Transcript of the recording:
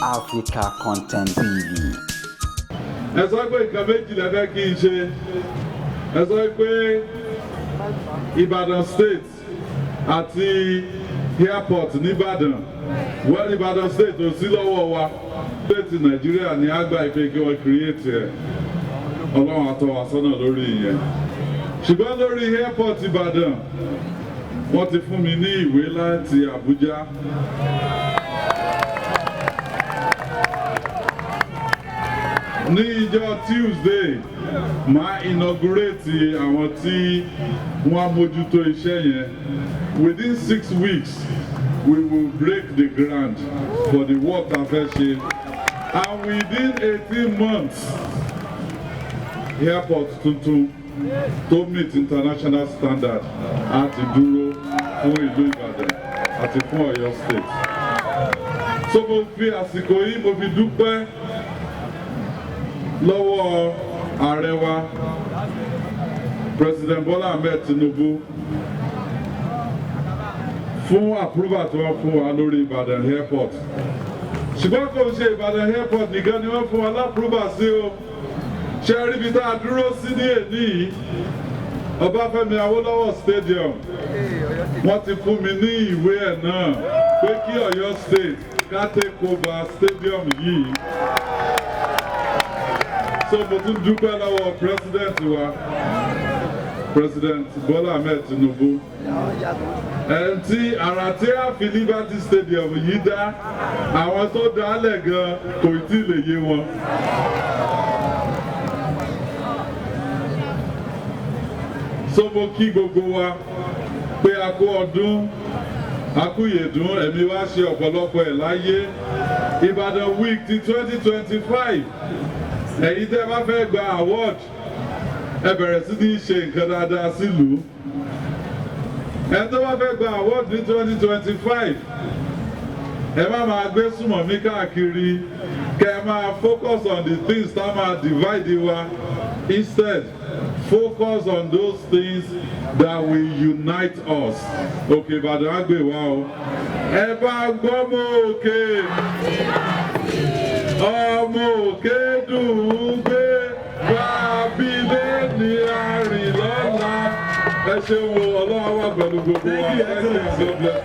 Africa Content TV. Ẹ sọ pé nǹkan méjì lẹ fẹ́ kí n ṣe. Ẹ sọ pé Ibadan State àti airport ní Ibadan. Wọ́n Ibadan State ò sí lọ́wọ́ wa. State Nàìjíríà ní àgbà ìpè kí wọ́n create ẹ̀. Ọlọ́run á tọ́ wa sọ́nà lórí ìyẹn. Ṣùgbọ́n lórí airport Ibadan, wọ́n ti fún mi ní ìwé láti Abuja. Ní ìjọ Tuesday, máa inaugurate àwọn tí wọ́n mójútó iṣẹ́ yẹn. Within 6 weeks, we will break the ground for the work that fẹ́ ṣe. And within 18 months, airport tuntun to meet international standard àti dúró fún ìlú Ìbàdàn àti fún Ọ̀yọ́ State. So mo fi àsìkò yìí mo fi dúpẹ́ lọ́wọ́ ààrẹ wa President Bola Ahmed Tinubu fún approval tí wọ́n fún wa lórí Ìbàdàn airport. Ṣùgbọ́n kò ṣe Ìbàdàn airport nìkan ni wọ́n fún wa lápúrúbà sí o. Ṣé rí ibi tá a dúró sí ní èní yìí? Ọbáfẹ́mi Awólọ́wọ̀ Stadium. Wọ́n ti fún mi ní ìwé ẹ̀ náà pé kí Ọ̀yọ́ State ká take over stadium yìí. So mo tún dúpẹ́ lọ́wọ́ President wa, President Bola Ahmed Tinubu. Tí ara tí a fi Liberty Stadium yìí dá, àwọn tó dálẹ̀ gan kò tí ì lè yé wọn. So mo kí gbogbo wa pé a kú ọdún, a kú ìyèdún, ẹ̀mí wa ṣe ọ̀pọ̀lọpọ̀ ẹ̀ láyé. Ìbàdàn week ti 2025. Ẹ̀yin tẹ́ bá fẹ́ gba award, ẹ bẹ̀rẹ̀ sí ní ṣe nǹkan dáadáa sílùú. Ẹ tó bá fẹ́ gba award ní 2025, ẹ má máa gbé sùmọ̀mí káàkiri, kẹ́ ẹ máa focus on the things that máa divide wa. Instead, focus on those things that will unite us. Òkè Ìbàdàn á gbé wa o. Ẹ bá gbọ́ mọ́ òkè. Ọmọ òkè dùn ún gbé, bábílẹ̀ ní àrìnlọ́lá. Ẹ ṣeun o, Ọlọ́run wà pẹ̀lú gbogbo wa. Ẹ ṣe ìṣẹ́ bless.